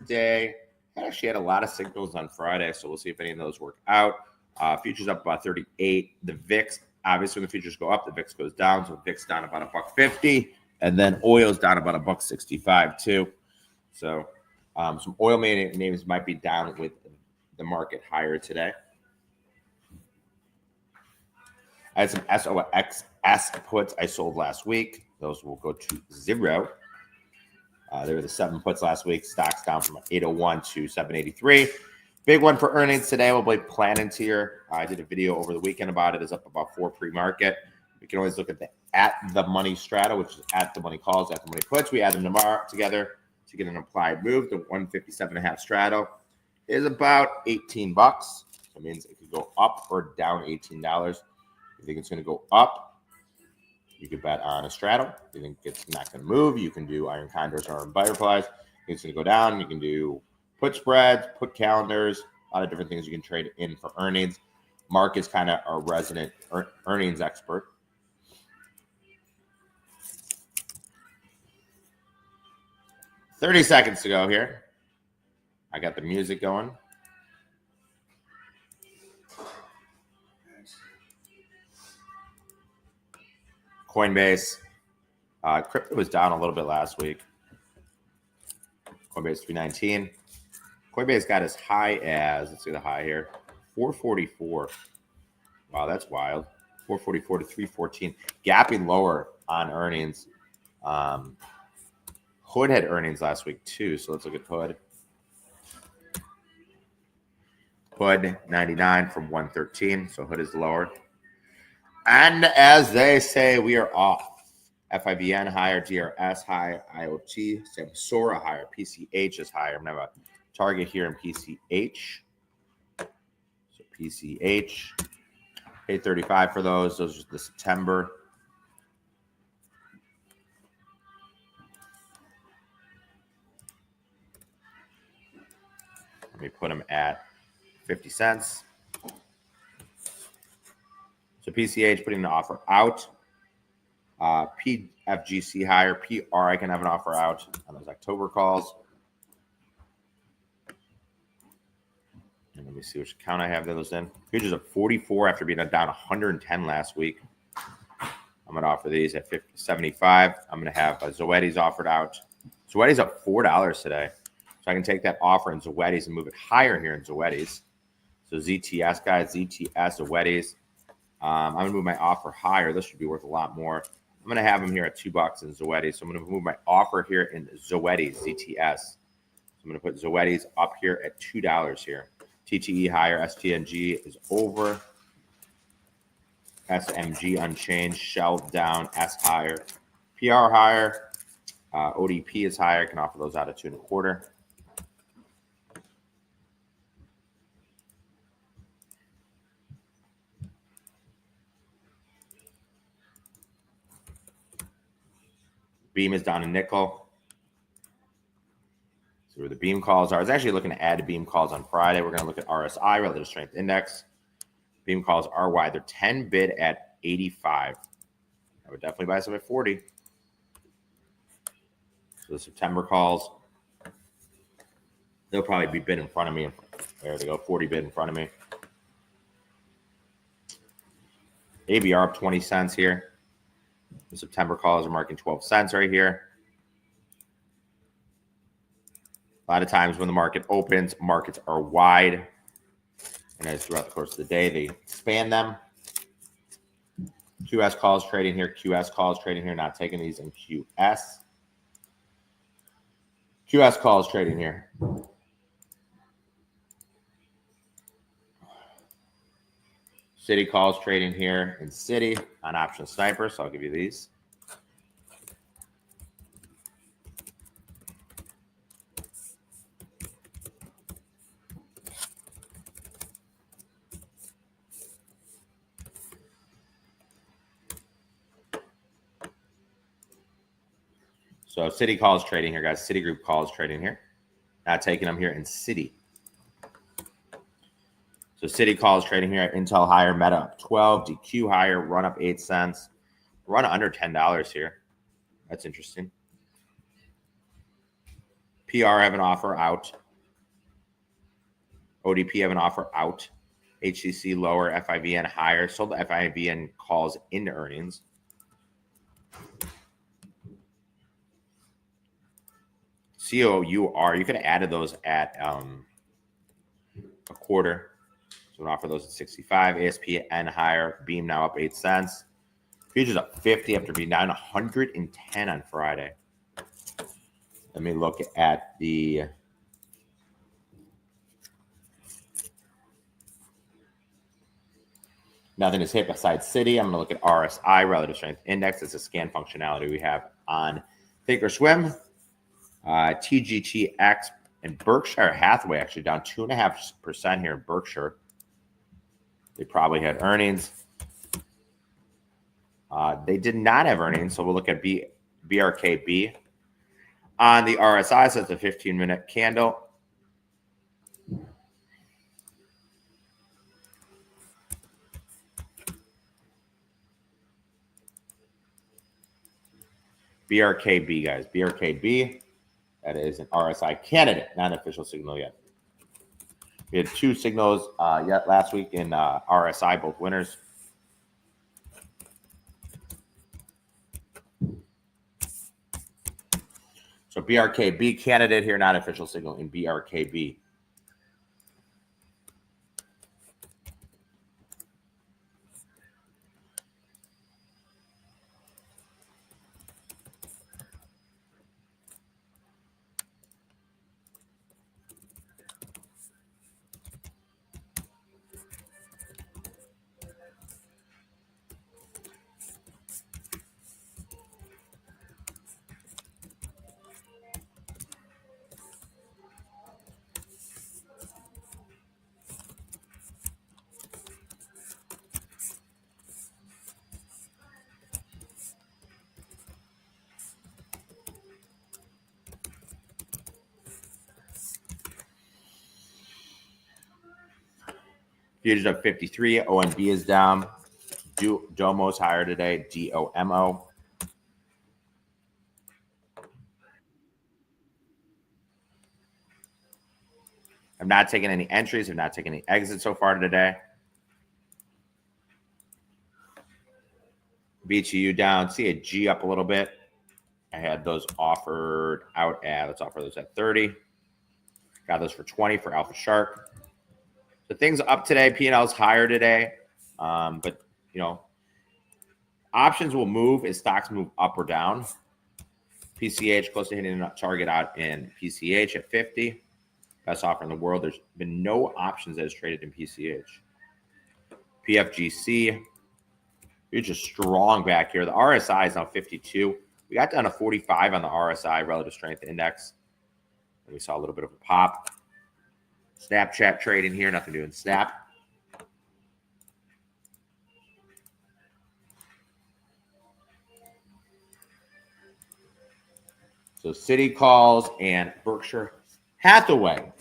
today. I actually had a lot of signals on Friday, so we'll see if any of those work out. Futures up about 38. The VIX, obviously, when the futures go up, the VIX goes down. So VIX down about $1.50, and then oil's down about $1.65 too. So some oil names might be down with the market higher today. I had some SOXS puts I sold last week. Those will go to zero. There were the 7 puts last week. Stocks down from 801 to 783. Big one for earnings today will be Planetier. I did a video over the weekend about it. It's up about 4 pre-market. We can always look at the money strata, which is at the money calls, at the money puts. We add them together to get an implied move. The 157.5 straddle is about 18 bucks. So it means it could go up or down $18. If you think it's going to go up, you could bet on a straddle. If you think it's not going to move, you can do iron condors or butterflies. If it's going to go down, you can do put spreads, put calendars, a lot of different things you can trade in for earnings. Mark is kind of a resident earnings expert. $30 seconds to go here. I got the music going. Coinbase. Crypto was down a little bit last week. Coinbase 319. Coinbase got as high as, let's see the high here, 444. Wow, that's wild. 444 to 314. Gapping lower on earnings. Hood had earnings last week too, so let's look at Hood. Hood 99 from 113, so Hood is lower. And as they say, we are off. FIBN higher, DRS higher, IoT, Samsora higher, PCH is higher. I'm going to have a target here in PCH. So PCH, paid 35 for those. Those are the September. Let me put them at 50 cents. So PCH putting the offer out. PFGC higher. PR I can have an offer out on those October calls. And let me see which account I have those in. Futures at 44 after being down 110 last week. I'm going to offer these at 75. I'm going to have Zoetis offered out. Zoetis up $4 today. So I can take that offer in Zoetis and move it higher here in Zoetis. So ZTS, guys, ZTS, Zoetis. I'm going to move my offer higher. This should be worth a lot more. I'm going to have them here at $2 in Zoetis. So I'm going to move my offer here in Zoetis, ZTS. So I'm going to put Zoetis up here at $2 here. TTE higher, STNG is over. SMG unchanged, Shell down, S higher. PR higher, ODP is higher. I can offer those out at 2.25. Beam is down a nickel. So where the beam calls are. I was actually looking to add beam calls on Friday. We're going to look at RSI, Relative Strength Index. Beam calls are wide. They're 10 bid at 85. I would definitely buy some at 40. So the September calls, they'll probably be bid in front of me. There they go, 40 bid in front of me. ABR up 20 cents here. The September calls are marking 12 cents right here. A lot of times when the market opens, markets are wide. And as throughout the course of the day, they expand them. QS calls trading here. QS calls trading here. Not taking these in QS. QS calls trading here. City calls trading here in City on Option Sniper. So I'll give you these. So City calls trading here, guys. Citigroup calls trading here. Not taking them here in City. So City calls trading here at Intel higher, Meta up 12, DQ higher, run up 8 cents. Run under $10 here. That's interesting. PR have an offer out. ODP have an offer out. HCC lower, FIVN higher. Sold the FIVN calls into earnings. COUR, you could have added those at a quarter. So we offer those at 65. ASPN higher. Beam now up 8 cents. Futures up 50 after being down 110 on Friday. Let me look at the nothing is hit besides City. I'm going to look at RSI, Relative Strength Index. It's a scan functionality we have on Thinkorswim. TGTX and Berkshire Hathaway actually down 2.5% here in Berkshire. They probably had earnings. They did not have earnings, so we'll look at BRKB. On the RSI, so it's a 15-minute candle. BRKB, guys. BRKB. That is an RSI candidate, not an official signal yet. We had 2 signals yet last week in RSI, both winners. So BRKB candidate here, not official signal in BRKB. Futures up 53. ONB is down. Domo's higher today. DOMO. I'm not taking any entries. I'm not taking any exits so far today. BTU down. CAG up a little bit. I had those offered out at, let's offer those at 30. Got those for 20 for Alpha Shark. So things up today. P&L's higher today. But, you know, options will move as stocks move up or down. PCH close to hitting a target out in PCH at 50. Best offer in the world. There's been no options that is traded in PCH. PFGC. You're just strong back here. The RSI is now 52. We got down to 45 on the RSI, Relative Strength Index. And we saw a little bit of a pop. Snapchat trading here, nothing doing Snap. So City calls and Berkshire Hathaway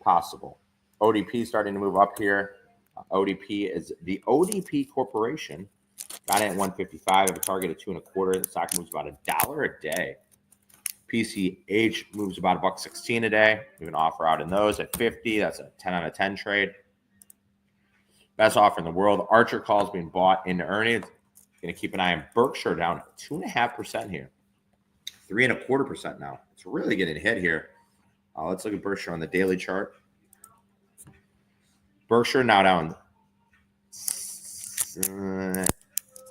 possible. ODP starting to move up here. ODP is the ODP Corporation. Got it at 155. Have a target of 2.25. The stock moves about $1 a day. PCH moves about $1.16 a day. We have an offer out in those at 50. That's a 10 out of 10 trade. Best offer in the world. Archer calls being bought into earnings. Going to keep an eye on Berkshire down 2.5% here. 3.25% now. It's really getting hit here. Let's look at Berkshire on the daily chart. Berkshire now down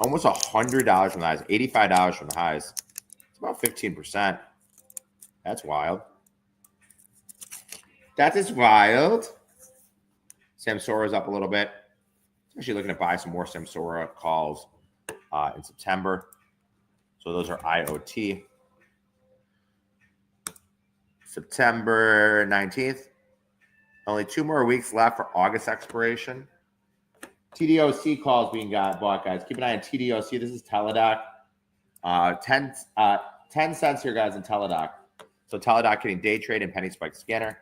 almost $100 from the highs, $85 from the highs. It's about 15%. That's wild. That is wild. Samsora's up a little bit. Actually looking to buy some more Samsora calls in September. So those are IoT. September 19th. Only 2 more weeks left for August expiration. TDOC calls being bought, guys. Keep an eye on TDOC. This is Teladoc. 10 cents here, guys, in Teladoc. So Teladoc getting day trade and penny spike scanner.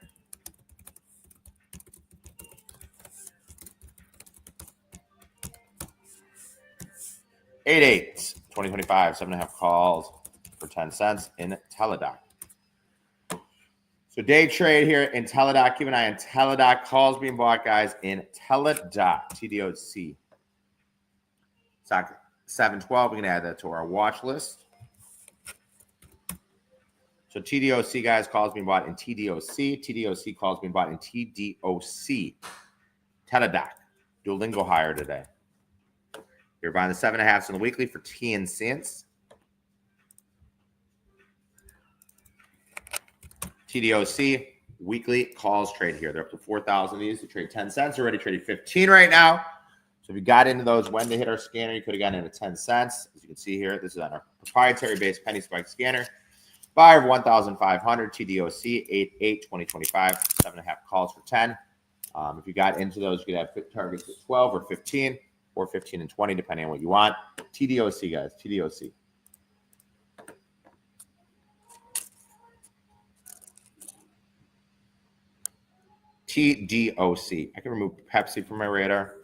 $8.8, 2025, 7.5 calls for 10 cents in Teladoc. So day trade here in Teladoc. Keep an eye on Teladoc. Calls being bought, guys, in Teladoc. TDOC. Stock 712. We're going to add that to our watch list. So TDOC, guys, calls being bought in TDOC. TDOC calls being bought in TDOC. Teladoc. Duolingo higher today. You're buying the 7.5s in the weekly for T and cents. TDOC weekly calls trade here. They're up to 4,000 of these. They trade 10 cents. Already trading 15 right now. So if you got into those when they hit our scanner, you could have gotten into 10 cents. As you can see here, this is on our proprietary based penny spike scanner. Buyer of 1,500, TDOC 8/8/2025, 7.5 calls for 10. If you got into those, you could have targets at 12 or 15, or 15 and 20, depending on what you want. TDOC, guys, TDOC. TDOC. I can remove Pepsi from my radar.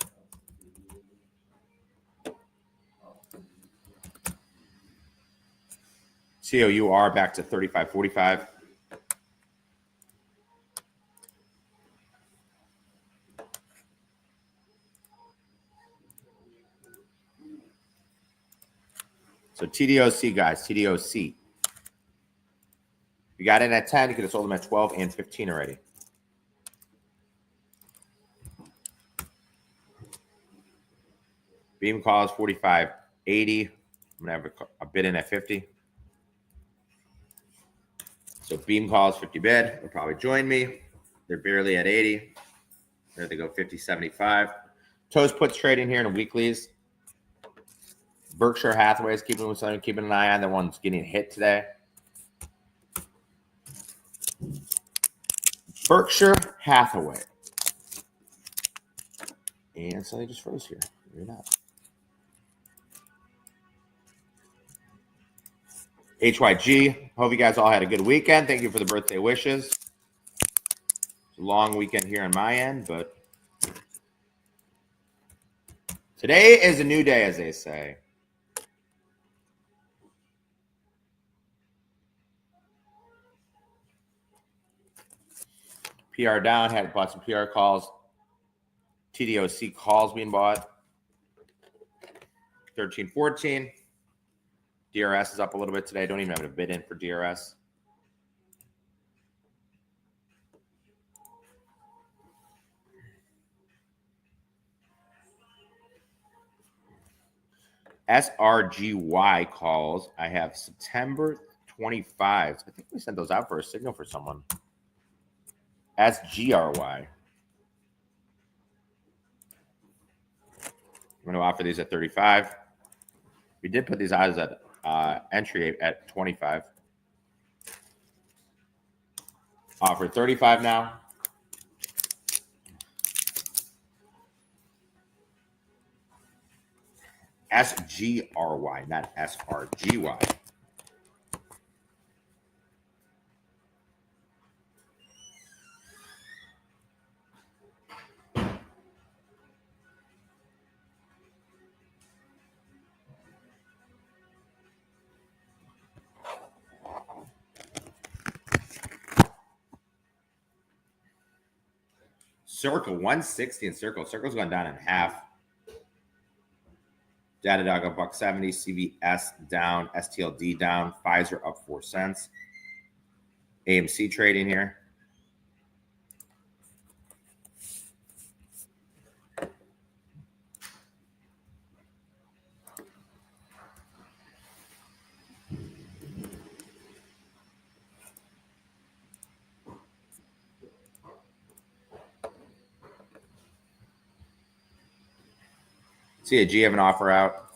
COUR back to 35.45. So TDOC, guys, TDOC. You got in at 10, you could have sold them at 12 and 15 already. Beam calls 45.80. I'm going to have a bid in at 50. So Beam calls 50 bid. They'll probably join me. They're barely at 80. There they go, 50.75. Toast puts trading here in weeklies. Berkshire Hathaway is keeping an eye on. The one's getting hit today. Berkshire Hathaway. And so they just froze here. You're not. HYG. Hope you guys all had a good weekend. Thank you for the birthday wishes. It's a long weekend here on my end, but today is a new day, as they say. PR down, had bought some PR calls. TDOC calls being bought. 13.14. DRS is up a little bit today. Don't even have a bid in for DRS. SRGY calls. I have September 25. I think we sent those out for a signal for someone. SGRY. I'm going to offer these at 35. We did put these odds at entry at 25. Offer 35 now. SGRY, not SRGY. Circle 160 and Circle's gone down in half. Datadog up $1.70, CVS down, STLD down, Pfizer up 4 cents. AMC trading here. CAG have an offer out.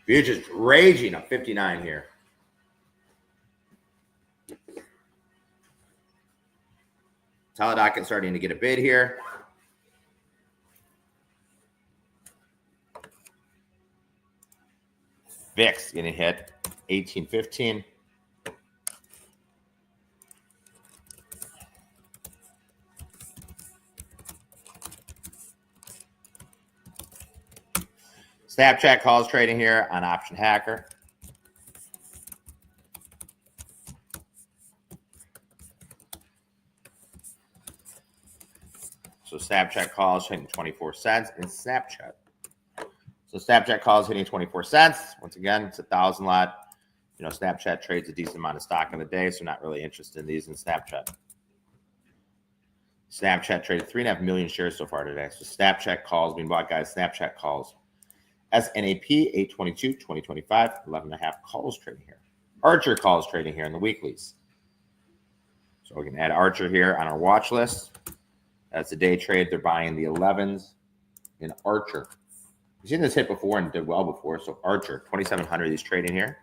Futures raging up 59 here. Teladoc is starting to get a bid here. VIX getting hit, 18.15. Snapchat calls trading here on Option Hacker. So Snapchat calls hitting 24 cents in Snapchat. So Snapchat calls hitting 24 cents. Once again, it's 1,000 lot. You know, Snapchat trades a decent amount of stock in the day, so not really interested in these in Snapchat. Snapchat traded 3.5 million shares so far today. So Snapchat calls being bought, guys. Snapchat calls. SNAP 822 2025, 11.5 calls trading here. Archer calls trading here in the weeklies. So we can add Archer here on our watch list. That's a day trade. They're buying the 11s in Archer. We've seen this hit before and did well before. So Archer, 2,700, he's trading here.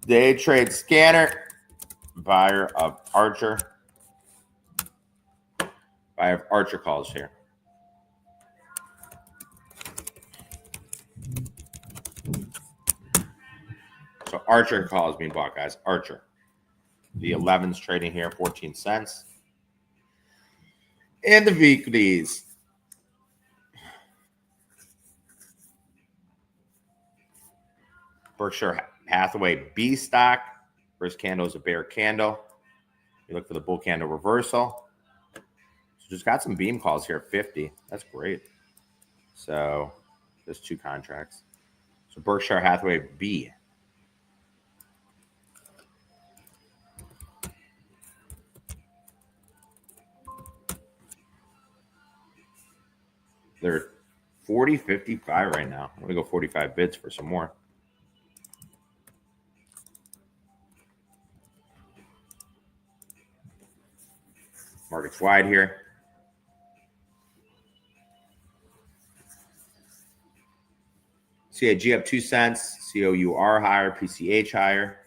Day trade scanner, buyer of Archer. Buyer of Archer calls here. So Archer calls being bought, guys. Archer. The 11s trading here, 14 cents. And the weeklies. Berkshire Hathaway B stock. First candle is a bear candle. You look for the bull candle reversal. So just got some beam calls here at 50. That's great. So there's 2 contracts. So Berkshire Hathaway B. They're 40.55 right now. I'm going to go 45 bids for some more. Market's wide here. CAG up 2 cents. COUR higher. PCH higher.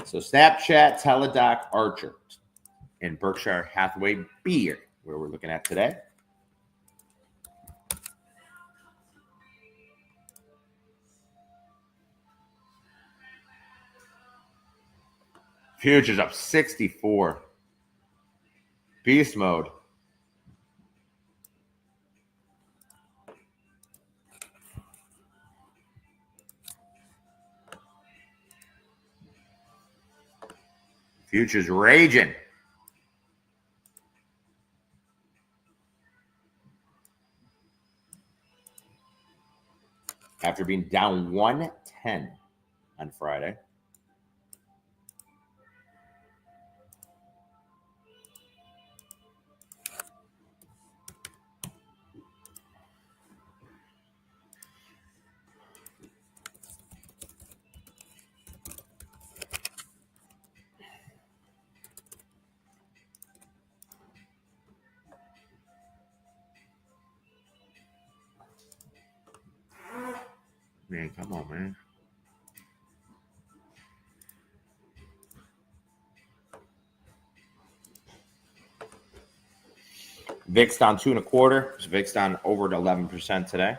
So Snapchat, Teladoc, Archer, and Berkshire Hathaway B, where we're looking at today. Futures up 64. Beast mode. Futures raging. After being down 110 on Friday. Man, come on, man. VIX down 2.25. So VIX down over to 11% today.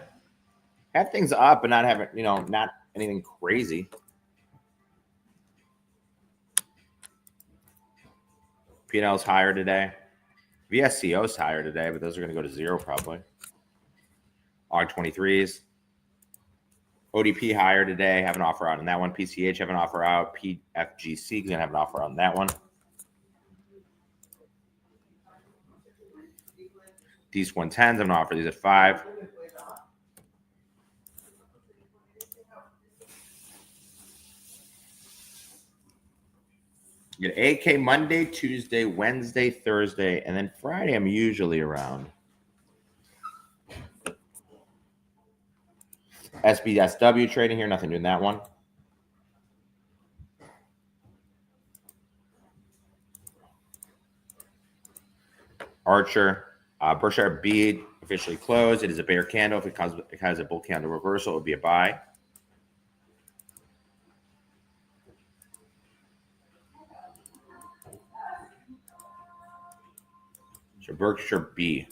Have things up, but not having, not anything crazy. P&L's higher today. VSCO's higher today, but those are going to go to 0 probably. AUG 23s. ODP higher today. Have an offer out on that one. PCH have an offer out. PFGC is going to have an offer on that one. These 110s, I'm going to offer these at 5. You get AK Monday, Tuesday, Wednesday, Thursday, and then Friday I'm usually around. SBSW trading here, nothing doing that one. Archer, Berkshire B officially closed. It is a bear candle. If it has a bull candle reversal, it would be a buy. So Berkshire B.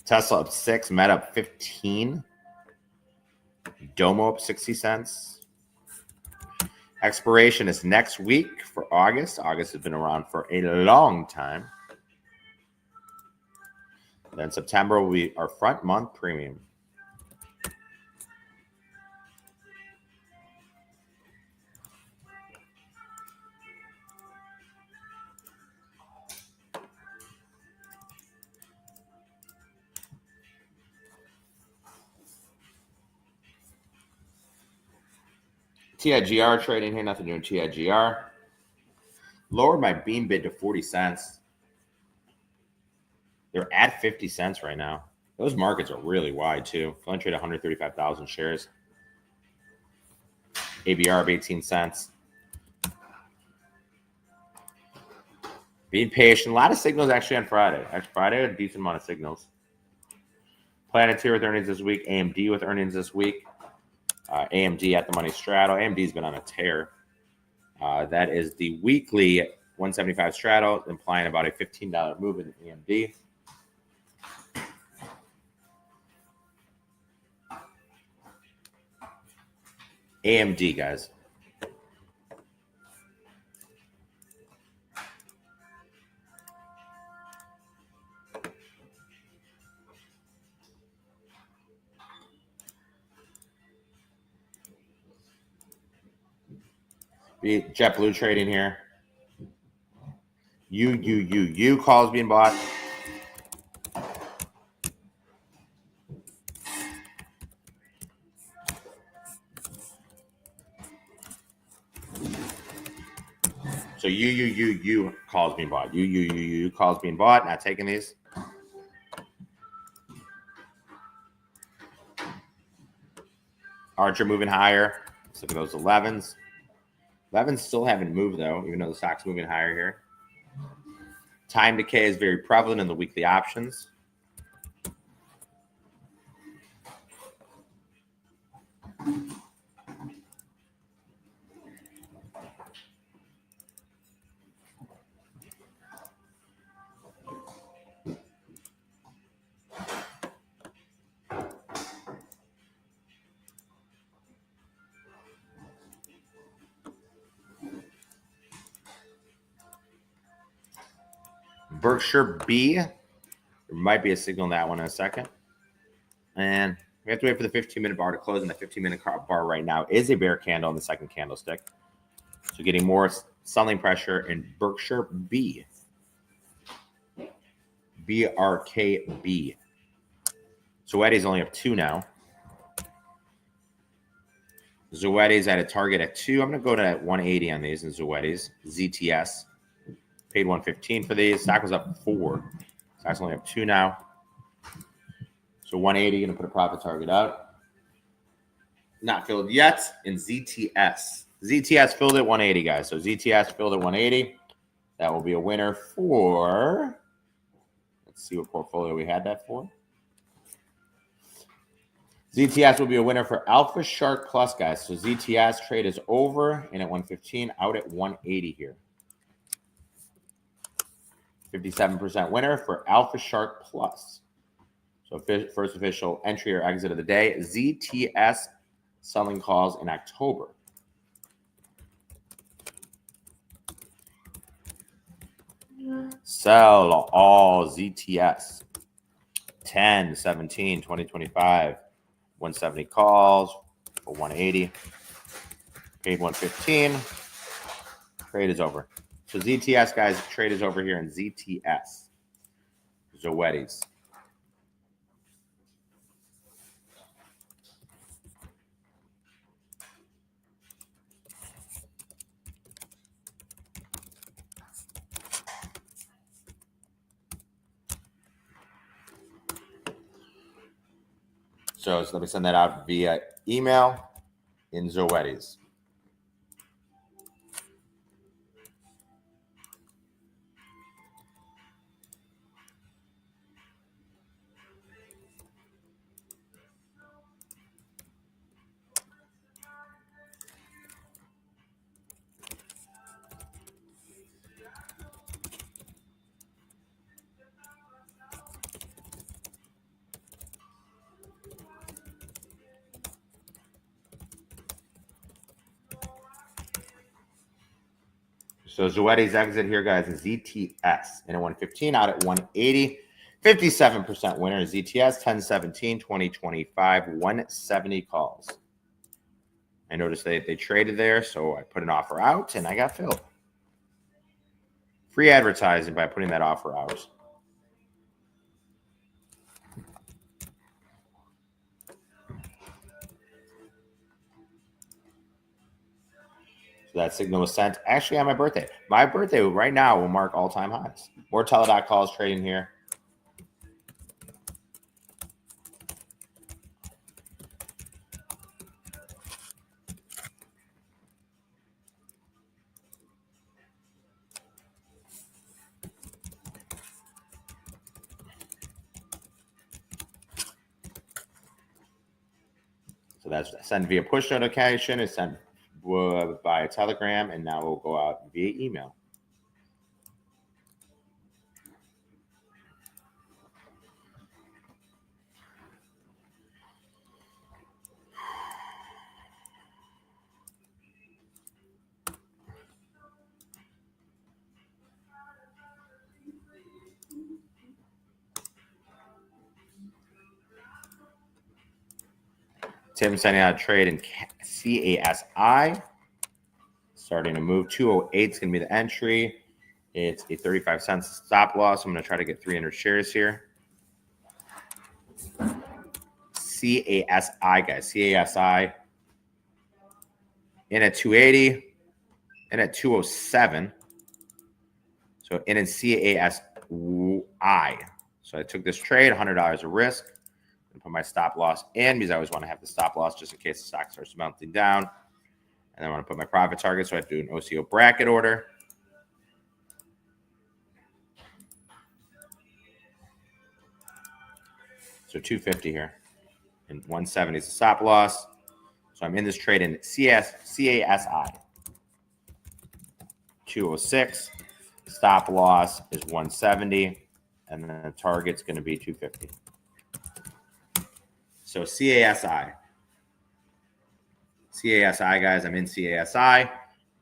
Tesla up 6, Meta up 15, Domo up 60 cents. Expiration is next week for August. August has been around for a long time. Then September will be our front month premium. TIGR trading here, nothing doing TIGR. Lowered my beam bid to 40 cents. They're at 50 cents right now. Those markets are really wide too. Only trade 135,000 shares. ABR of 18 cents. Being patient. A lot of signals actually on Friday. Actually, Friday, a decent amount of signals. Planeteer with earnings this week. AMD with earnings this week. AMD at the money straddle. AMD's been on a tear. That is the weekly 175 straddle, implying about a $15 move in AMD. AMD, guys. JetBlue trading here. You calls being bought. So you calls being bought. You calls being bought. Not taking these. Archer moving higher. Let's look at those 11s. 11s still haven't moved though, even though the stock's moving higher here. Time decay is very prevalent in the weekly options. Berkshire B. There might be a signal on that one in a second. And we have to wait for the 15-minute bar to close, and the 15-minute bar right now is a bear candle in the second candlestick. So getting more selling pressure in Berkshire B. BRKB. Zoetti's only up 2 now. Zoetti's at a target at 2. I'm going to go to 180 on these in Zoetti's. ZTS. Paid 115 for these. Stock was up 4. Stock's only up 2 now. So 180, going to put a profit target out. Not filled yet in ZTS. ZTS filled at 180, guys. So ZTS filled at 180. That will be a winner for... Let's see what portfolio we had that for. ZTS will be a winner for Alpha Shark Plus, guys. So ZTS trade is over and at 115, out at 180 here. 57% winner for Alpha Shark Plus. So first official entry or exit of the day. ZTS selling calls in October. Sell all ZTS. 10, 17, 20, 25. 170 calls for 180. Paid 115. Trade is over. So ZTS, guys, trade is over here in ZTS. Zoetti's. So let me send that out via email in Zoetis. So Zoetis exit here, guys, is ZTS in at 115, out at 180. 57% winner is ZTS, 1017, 2025, 170 calls. I noticed they traded there, so I put an offer out and I got filled. Free advertising by putting that offer out. So that signal was sent actually on my birthday. My birthday right now will mark all-time highs. More Teladoc calls trading here. So that's sent via push notification. It's sent by Telegram, and now we'll go out via email. Tim sending out a trade in CASI. Starting to move. 208 is going to be the entry. It's a 35 cents stop loss. I'm going to try to get 300 shares here. CASI, guys. CASI in at 280, in at 207. So in CASI. So I took this trade, $100 of risk, and put my stop loss in because I always want to have the stop loss just in case the stock starts melting down. And I want to put my profit target, so I do an OCO bracket order. So 250 here. And 170 is the stop loss. So I'm in this trade in CASI. 206. Stop loss is 170. And then the target's going to be 250. So CASI. CASI, guys, I'm in CASI.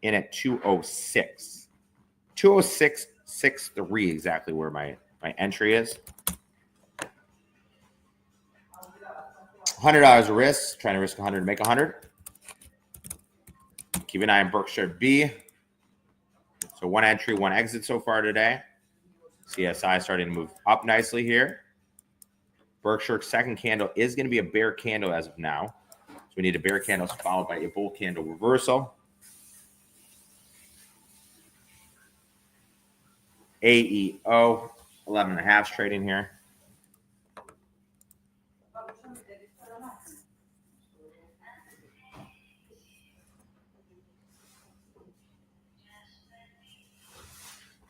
In at 206. 206.63 exactly where my entry is. $100 of risk. Trying to risk 100 to make 100. Keep an eye on Berkshire B. So one entry, one exit so far today. CSI starting to move up nicely here. Berkshire second candle is going to be a bear candle as of now. So we need a bear candle followed by a bull candle reversal. AEO, 11.5 trading here.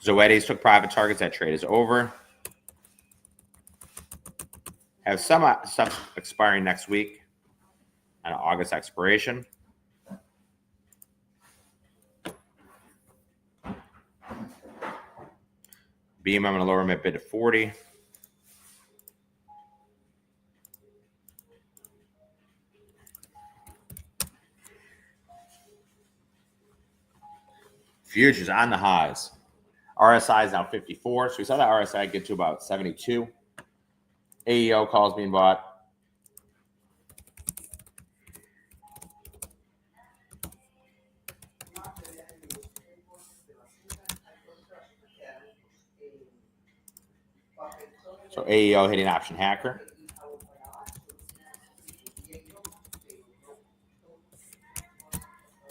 Zoetis took private targets. That trade is over. Have some stuff expiring next week on August expiration. Beam, I'm going to lower my bid to 40. Futures on the highs. RSI is now 54. So we saw that RSI get to about 72. AEO calls being bought. So AEO hitting option hacker.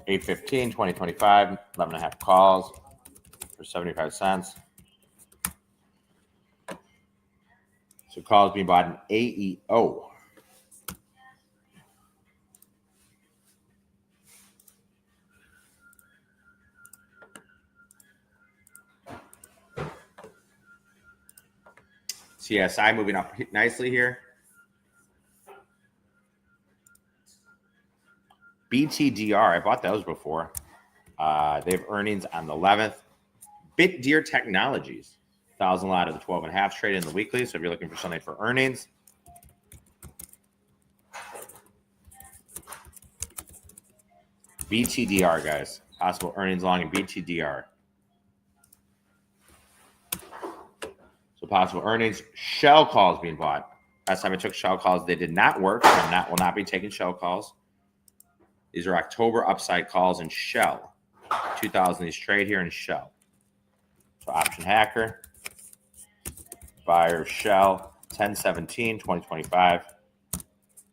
$8.15, 2025, 11.5 calls for 75 cents. So calls being bought in AEO. CSI moving up nicely here. BTDR, I bought those before. They have earnings on the 11th. Deer Technologies, 1,000 lot of the 12.5 trade in the weekly. So if you're looking for something for earnings, BTDR, guys. Possible earnings long in BTDR. So possible earnings. Shell calls being bought. Last time I took shell calls, they did not work. I will not be taking shell calls. These are October upside calls in Shell. 2,000 these trade here in Shell. So option hacker. Buyer Shell. 10/17, 2025.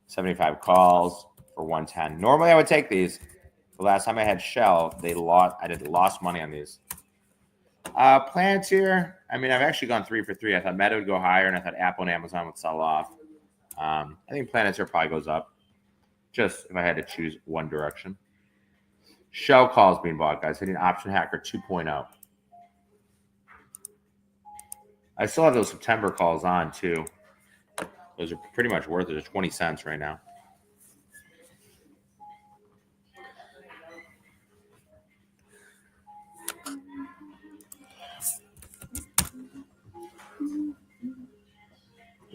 75 calls for 110. Normally I would take these. The last time I had Shell, I lost money on these. Planetier. I mean, I've actually gone 3 for 3. I thought Meta would go higher, and I thought Apple and Amazon would sell off. I think Planetier probably goes up. Just if I had to choose one direction. Shell calls being bought, guys. Hitting option hacker 2.0. I still have those September calls on too. Those are pretty much worth it. They're 20 cents right now.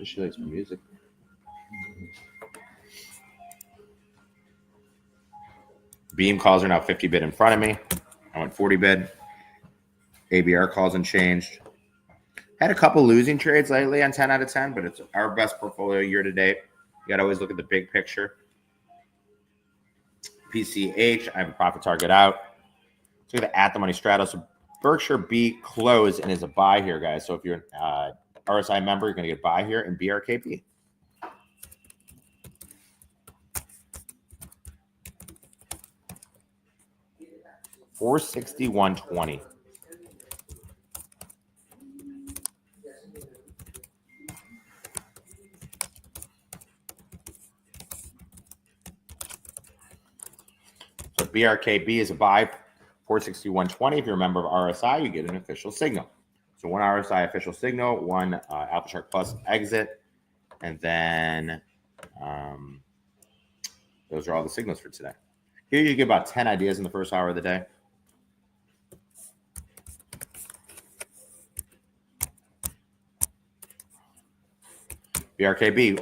She likes my music. Beam calls are now 50 bid in front of me. I went 40 bid. ABR calls unchanged. Had a couple losing trades lately on 10 out of 10, but it's our best portfolio year to date. You got to always look at the big picture. PCH, I have a profit target out. Let's look at the at the money straddle. So Berkshire B closed and is a buy here, guys. So if you're an RSI member, you're going to get buy here in BRKB. $461.20. So BRKB is a buy, 461.20. If you're a member of RSI, you get an official signal. So one RSI official signal, one Alpha Shark Plus exit, and then those are all the signals for today. Here you get about 10 ideas in the first hour of the day. BRKB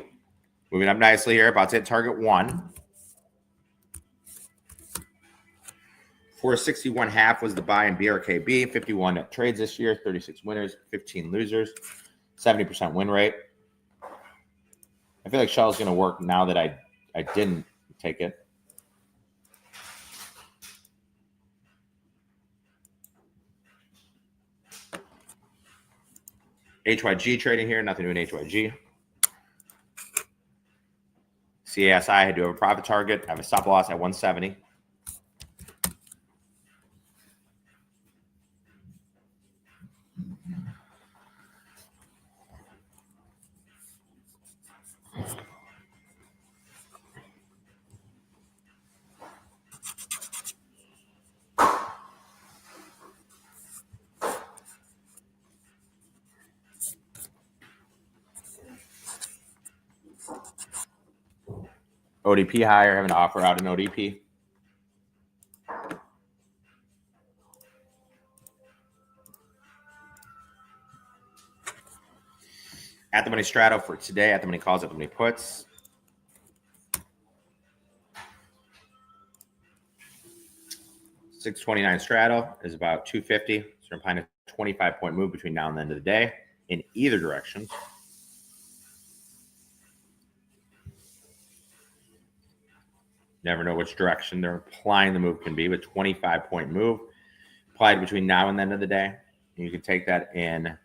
moving up nicely here, about to hit target 1. 461.5 was the buy in BRKB. 51 trades this year, 36 winners, 15 losers, 70% win rate. I feel like Shell's going to work now that I didn't take it. HYG trading here, nothing doing HYG. CASI, I do have a profit target. I have a stop loss at 170. ODP higher, I have an offer out in ODP. At the money straddle for today, at the money calls, at the money puts. $629 straddle is about 250. So we're implying a 25-point move between now and the end of the day in either direction. Never know which direction they're implying the move can be, but 25-point move applied between now and the end of the day. And you can take that in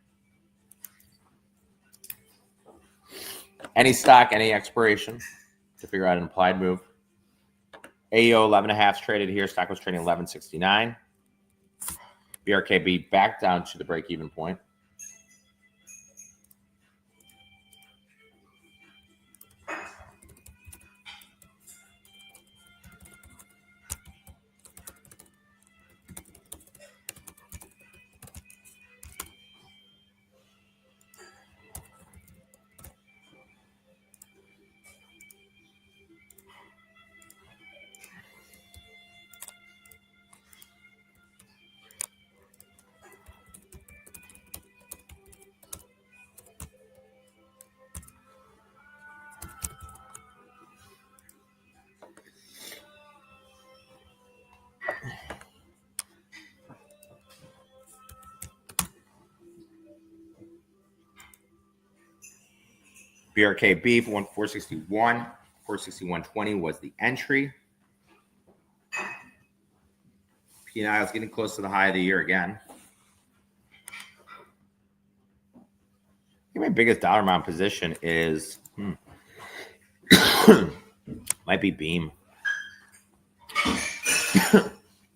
any stock, any expiration to figure out an implied move. AEO 11.5 traded here. Stock was trading 11.69. BRKB back down to the break-even point. BRK beef, 461. 461.20 was the entry. P&I is getting close to the high of the year again. I think my biggest dollar amount position is might be Beam.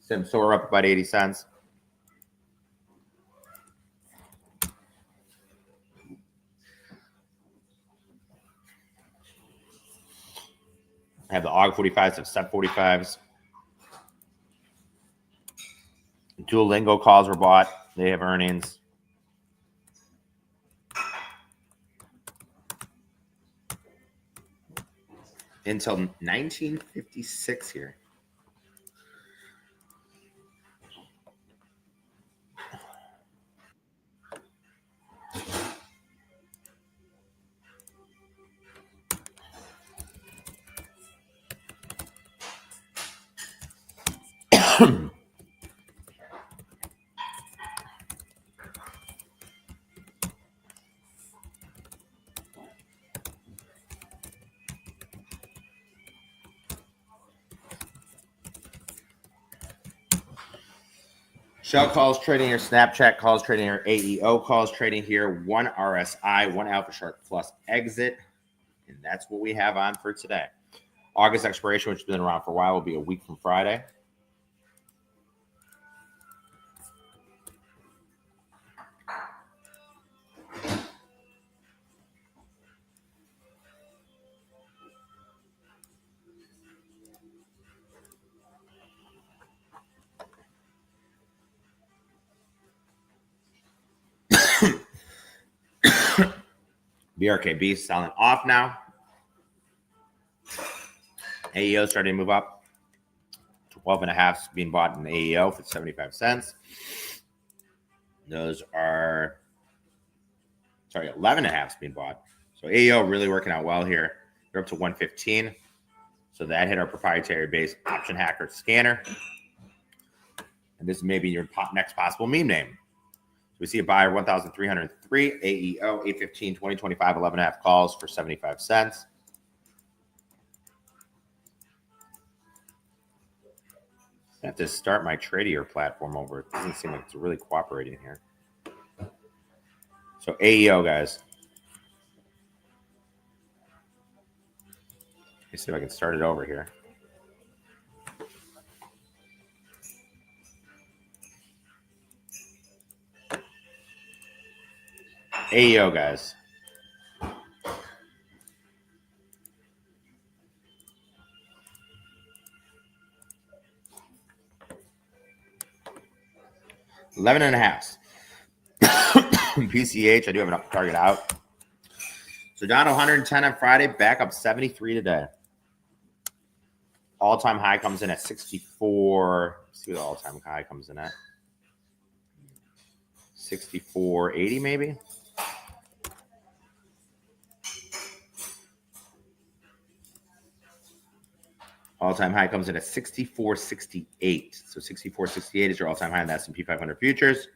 So we're up about 80 cents. I have the AUG 45s and SEP 45s. Duolingo calls were bought. They have earnings. Until 1956 here. Shell calls trading here, Snapchat calls trading here, AEO calls trading here, one RSI, one Alpha Shark Plus exit. And that's what we have on for today. August expiration, which has been around for a while, will be a week from Friday. BRKB selling off now. AEO starting to move up. 12.5 being bought in AEO for 75 cents. Those are, 11.5 being bought. So AEO really working out well here. They're up to 115. So that hit our proprietary base option hacker scanner. And this may be your next possible meme name. So we see a buyer 1,303, AEO 815, 2025, 11.5 calls for 75 cents. I have to start my Tradier platform over. It doesn't seem like it's really cooperating here. So AEO, guys. Let me see if I can start it over here. AEO, guys. $11.5. PCH, I do have an up target out. So down 110 on Friday, back up 73 today. All-time high comes in at 64. Let's see what the all-time high comes in at. 64.80 maybe. All-time high comes in at 64.68. So 64.68 is your all-time high in the S&P 500 futures.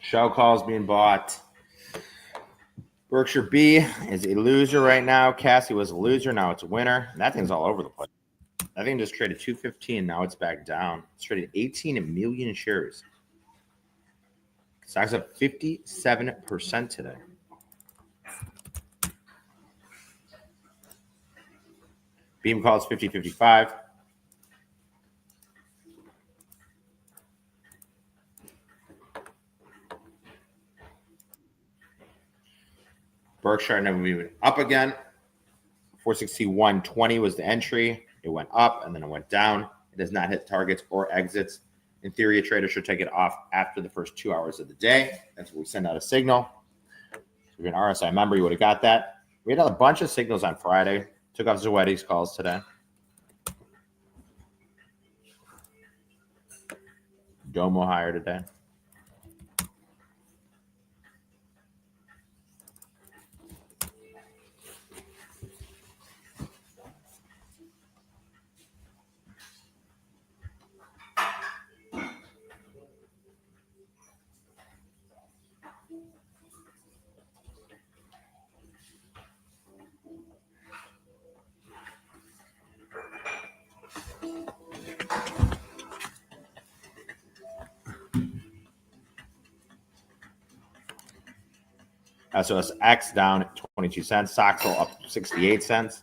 Shell calls being bought. Berkshire B is a loser right now. Cassie was a loser. Now it's a winner. And that thing's all over the place. I think just traded 215. Now it's back down. It's traded 18 million shares. Stock's up 57% today. Beam calls 50.55. Berkshire never moving up again. 461.20 was the entry. It went up and then it went down. It does not hit targets or exits. In theory, a trader should take it off after the first 2 hours of the day. That's when we send out a signal. So if you're an RSI member, you would have got that. We had a bunch of signals on Friday. Took off Zoeti's calls today. Domo higher today. So it's X down 22 cents. Soxel up 68 cents.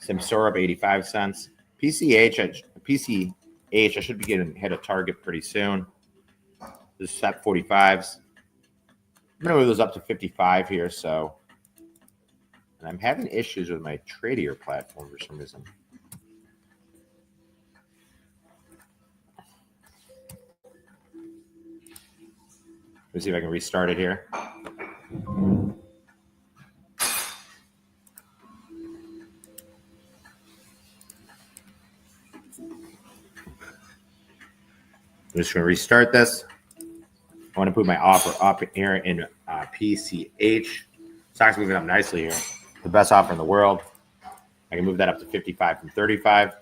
Simsor up 85 cents. PCH, I should be getting hit a target pretty soon. This is at 45s. I'm going to move those up to 55 here. So, and I'm having issues with my Tradier platform for some reason. Let me see if I can restart it here. I'm just going to restart this. I want to put my offer up here in PCH. Stock's moving up nicely here. The best offer in the world. I can move that up to 55 from 35.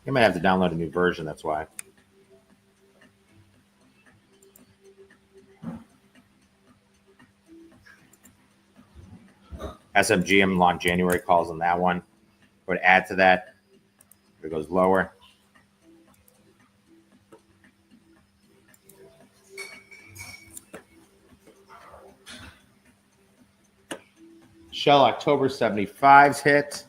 You might have to download a new version, that's why. SMGM long January calls on that one. Would add to that if it goes lower. Shell October 75s hit.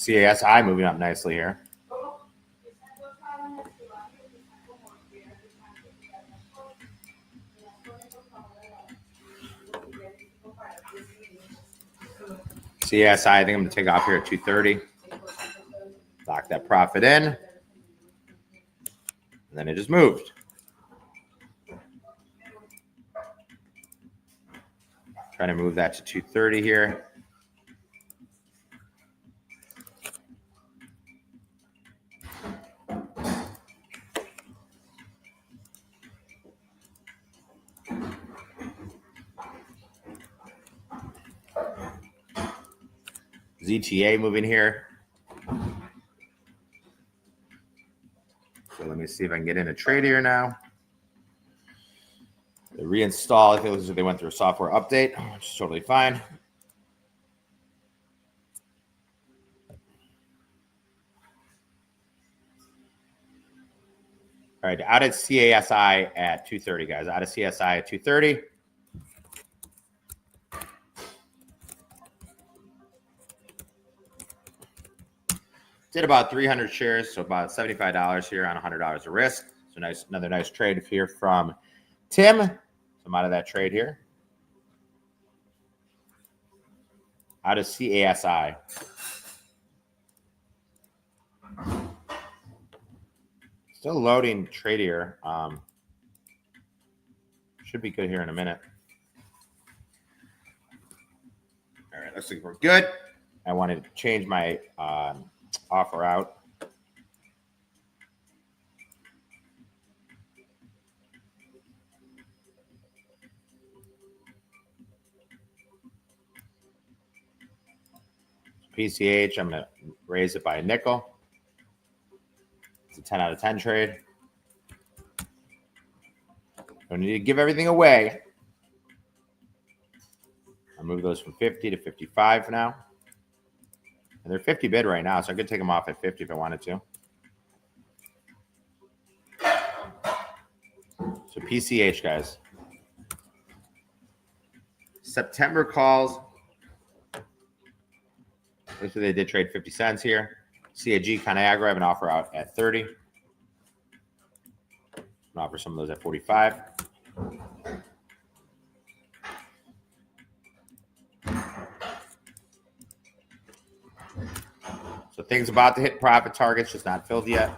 CASI moving up nicely here. CASI, I think I'm going to take off here at 230. Lock that profit in. And then it just moved. Trying to move that to 230 here. ZTA moving here. So let me see if I can get in a trade here now. They reinstall. I think they went through a software update, which is totally fine. All right, out at CASI at 230, guys. Out of CSI at 230. Did about 300 shares, so about $75 here on $100 of risk. So nice, another nice trade here from Tim. So I'm out of that trade here. Out of CASI. Still loading Tradier. Should be good here in a minute. All right, looks like we're good. I wanted to change my offer out. PCH, I'm going to raise it by a nickel. It's a 10 out of 10 trade. Don't need to give everything away. I'll move those from 50 to 55 now. And they're 50 bid right now, so I could take them off at 50 if I wanted to. So PCH, guys. September calls. Looks like they did trade 50 cents here. CAG Conagra, I have an offer out at 30. I'm gonna offer some of those at 45. So things about to hit profit targets, just not filled yet.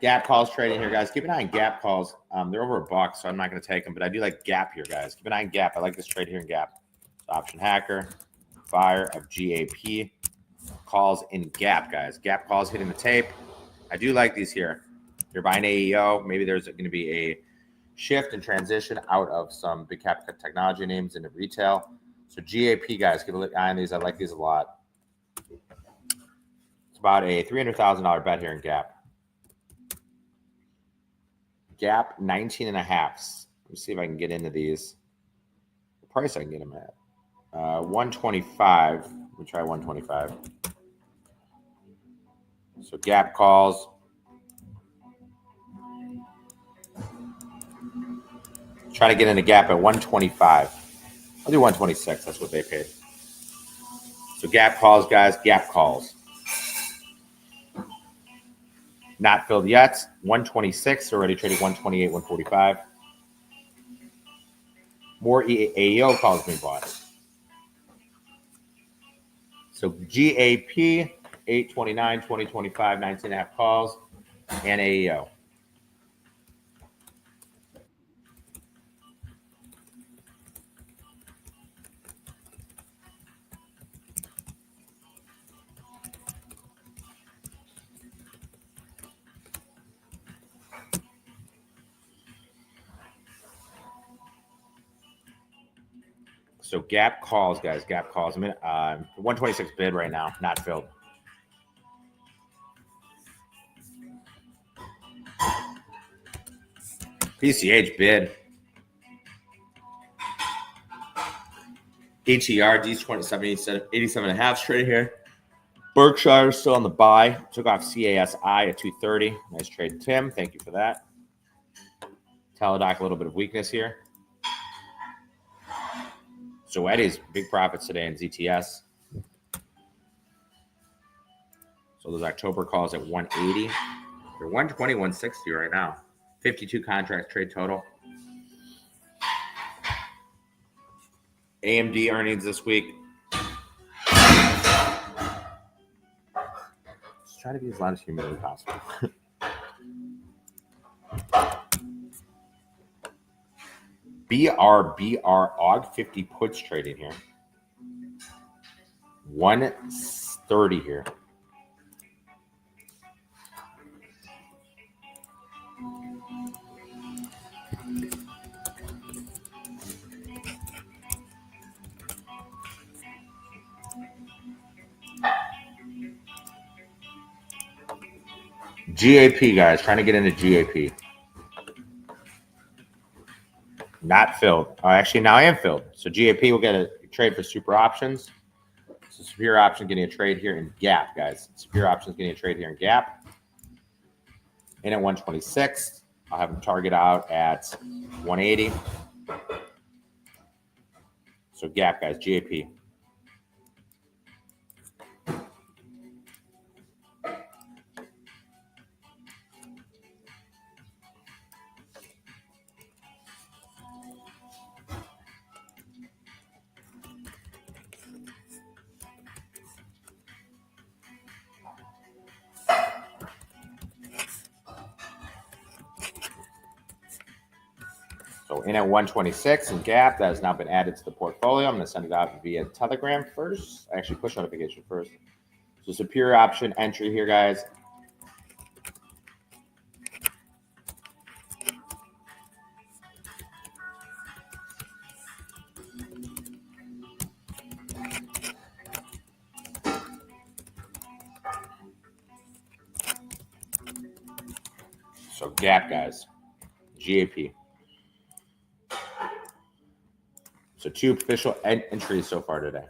Gap calls trading here, guys. Keep an eye on gap calls. They're over $1, so I'm not going to take them, but I do like gap here, guys. Keep an eye on gap. I like this trade here in gap. Option hacker, fire of GAP, calls in gap, guys. Gap calls hitting the tape. I do like these here. You're buying AEO. Maybe there's going to be a shift and transition out of some big cap technology names into retail. So GAP, guys, keep an eye on these. I like these a lot. It's about a $300,000 bet here in gap. Gap 19.5. Let me see if I can get into these. The price I can get them at 125. Let me try 125. So gap calls. Try to get in a gap at 125. I'll do 126. That's what they paid. So gap calls, guys. Gap calls. Not filled yet. 126. Already traded 128, 145. More AEO calls being bought. So GAP, 829, 2025, 19.5 calls, and AEO. So gap calls, guys. Gap calls. I'm in 126 bid right now, not filled. PCH bid. HER, D's 27, 87 and a half straight here. Berkshire still on the buy. Took off CASI at 230. Nice trade, Tim. Thank you for that. Teladoc, a little bit of weakness here. So Eddie's big profits today in ZTS. So those October calls at 180. They're 120, 160 right now. 52 contracts trade total. AMD earnings this week. Just try to be as loud as humanly possible. BR AUG 50 puts trading here. 130 here. GAP, guys, trying to get into GAP. Not filled. Actually, now I am filled. So GAP will get a trade for super options. So Superior Option getting a trade here in gap, guys. Superior Options getting a trade here in gap. In at 126. I'll have them target out at 180. So gap, guys, GAP. in at 126 in gap. That has now been added to the portfolio. I'm going to send it out via Telegram first. Actually, push notification first. So superior option entry here, guys. So gap, guys. GAP. So 2 official entries so far today.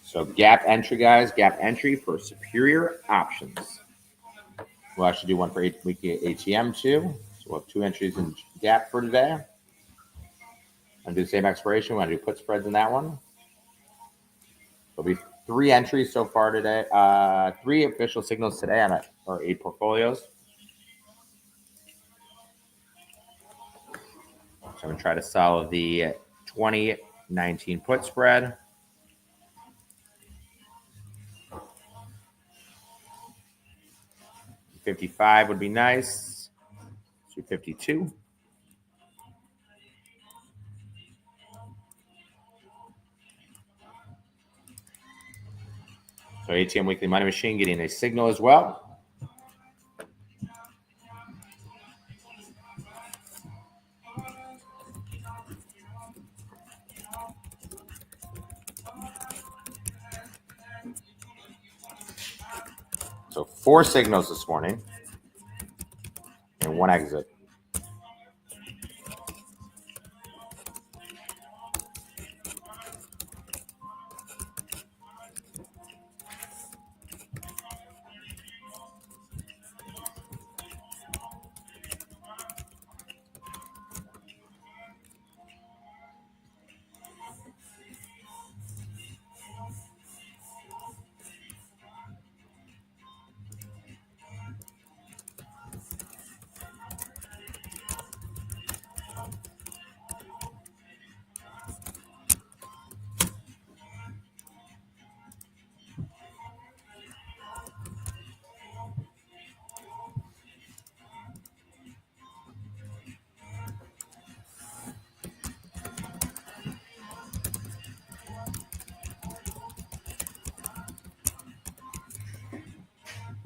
So gap entry, guys. Gap entry for superior options. We'll actually do one for weekly ATM too. So we'll have 2 entries in gap for today. And do the same expiration. We're going to do put spreads in that one. There'll be 3 entries so far today. 3 official signals today on our 8 portfolios. So I'm going to try to solve the 2019 put spread. $55 would be nice. 252. So ATM Weekly Money Machine getting a signal as well. So 4 signals this morning and 1 exit.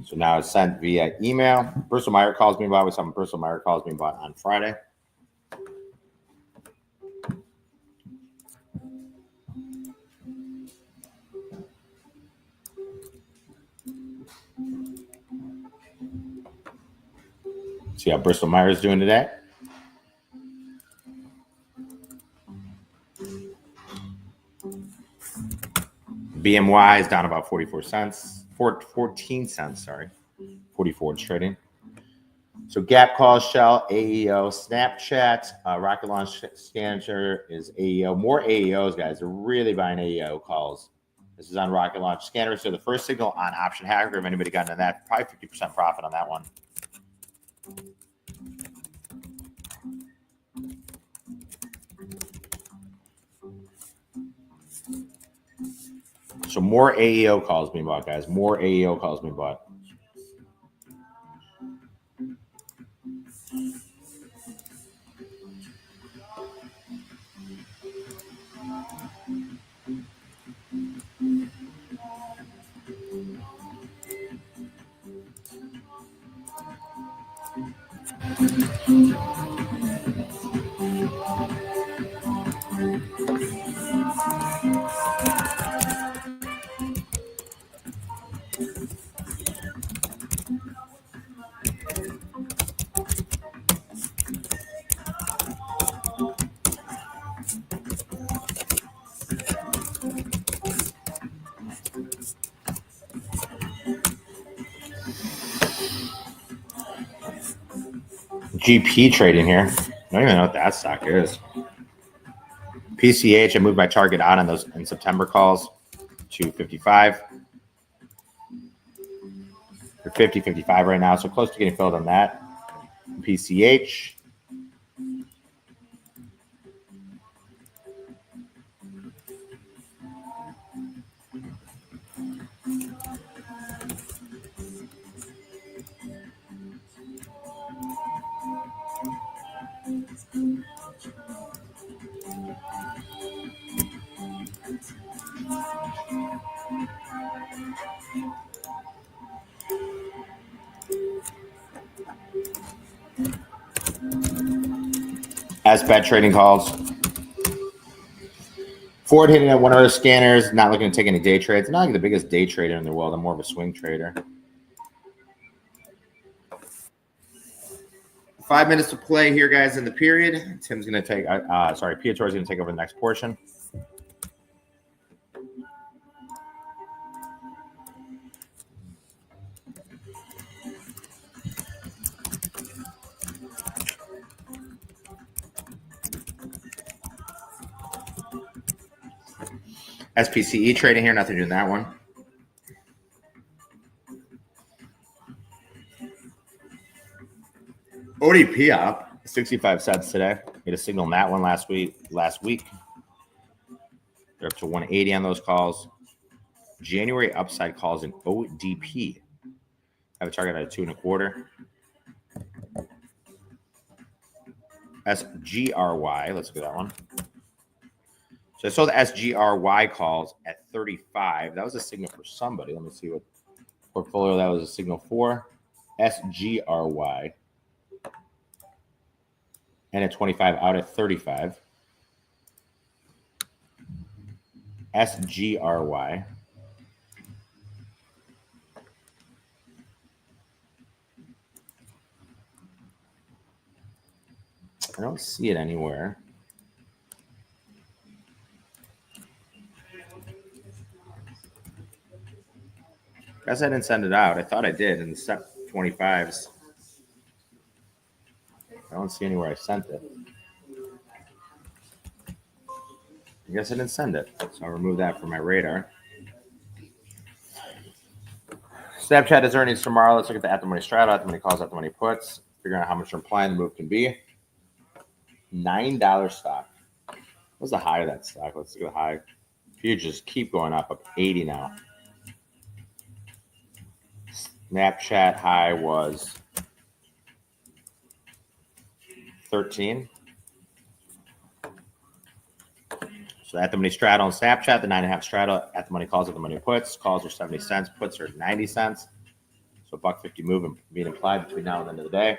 So now it's sent via email. Bristol Meyer calls me about. We saw Bristol Meyer calls me about on Friday. See how Bristol Meyer is doing today. BMY is down about 44 cents. 14 cents, sorry. 44 is trading. So Gap calls Shell, AEO, Snapchat, Rocket Launch Scanner is AEO. More AEOs, guys. They're really buying AEO calls. This is on Rocket Launch Scanner. So the first signal on Option Hacker, if anybody got into that, probably 50% profit on that one. So more AEO calls being bought, guys. More AEO calls being bought. GP trading here. I don't even know what that stock is. PCH, I moved my target on those in September calls to 55. They're 50, 55 right now, so close to getting filled on that. PCH. SBET trading calls. Ford hitting at one of our scanners, not looking to take any day trades. I'm not like the biggest day trader in the world. I'm more of a swing trader. 5 minutes to play here, guys, in the period. Tim's going to take, Piator's going to take over the next portion. SPCE trading here, nothing doing that one. ODP up 65 cents today. Made a signal on that one last week. They're up to 180 on those calls. January upside calls in ODP. Have a target at 2.25. SGRY. Let's look at that one. So I saw the SGRY calls at 35. That was a signal for somebody. Let me see what portfolio that was a signal for. SGRY. And at 25 out at 35. SGRY. I don't see it anywhere. Guess I didn't send it out. I thought I did in the step 25s. I don't see anywhere I sent it. I guess I didn't send it. So I'll remove that from my radar. Snapchat has earnings tomorrow. Let's look at the at-the-money straddle, at-the-money calls, at-the-money puts. Figuring out how much implying the move can be. $9 stock. What's the high of that stock? Let's look at the high. Futures keep going up 80 now. Snapchat high was 13. So at the money straddle on Snapchat, the 9.5 straddle at the money calls, at the money puts. Calls are 70 cents, puts are 90 cents. So $1.50 move being implied between now and the end of the day.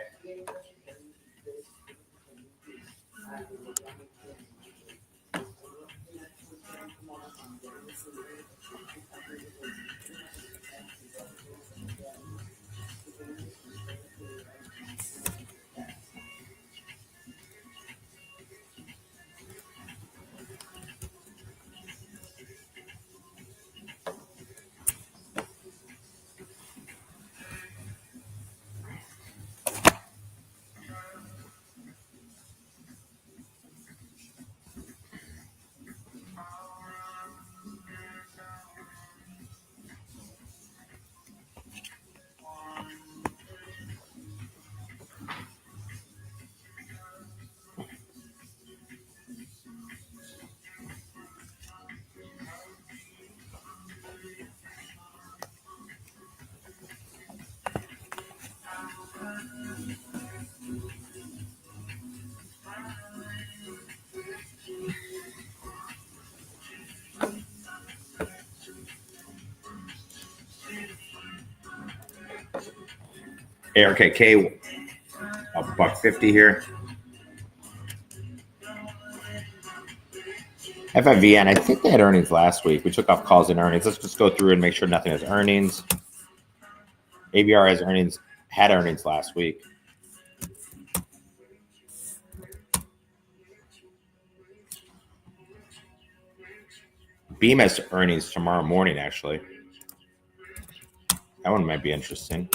ARKK, $1.50 here. FIVN, I think they had earnings last week. We took off calls and earnings. Let's just go through and make sure nothing has earnings. ABR has earnings, had earnings last week. Beam has earnings tomorrow morning, actually. That one might be interesting.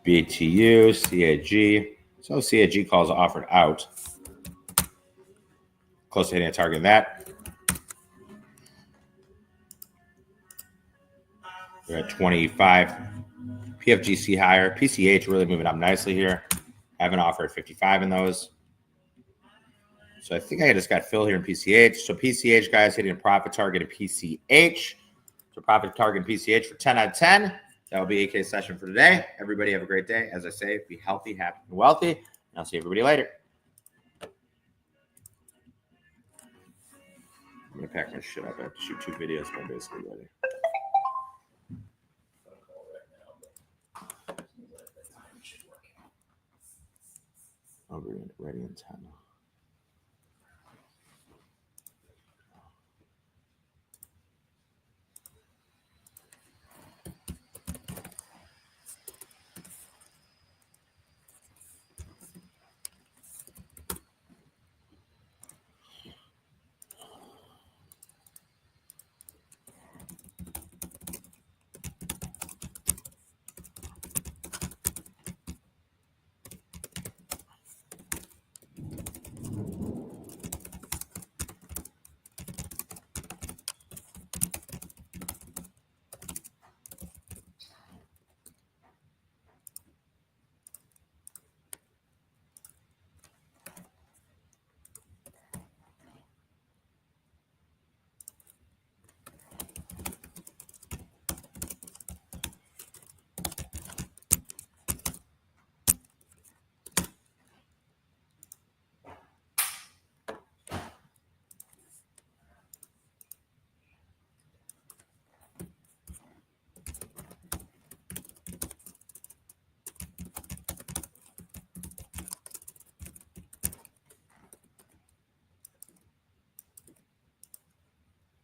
BTU, CAG. So CAG calls offered out. Close to hitting a target in that. We're at 25. PFGC higher. PCH really moving up nicely here. Haven't offered 55 in those. So I think I just got Phil here in PCH. So PCH guys hitting a profit target in PCH. So profit target in PCH for 10 out of 10. That will be AK's session for today. Everybody have a great day. As I say, be healthy, happy, and wealthy. And I'll see everybody later. I'm going to pack my shit up. I have to shoot 2 videos, but I'm basically ready. I'll be ready in 10.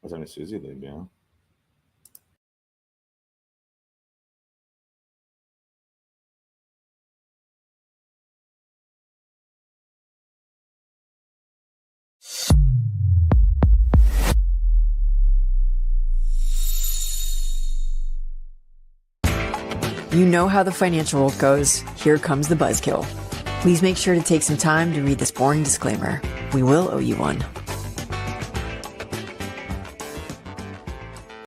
Was on a Susie lead, yeah. You know how the financial world goes. Here comes the buzzkill. Please make sure to take some time to read this boring disclaimer. We will owe you one.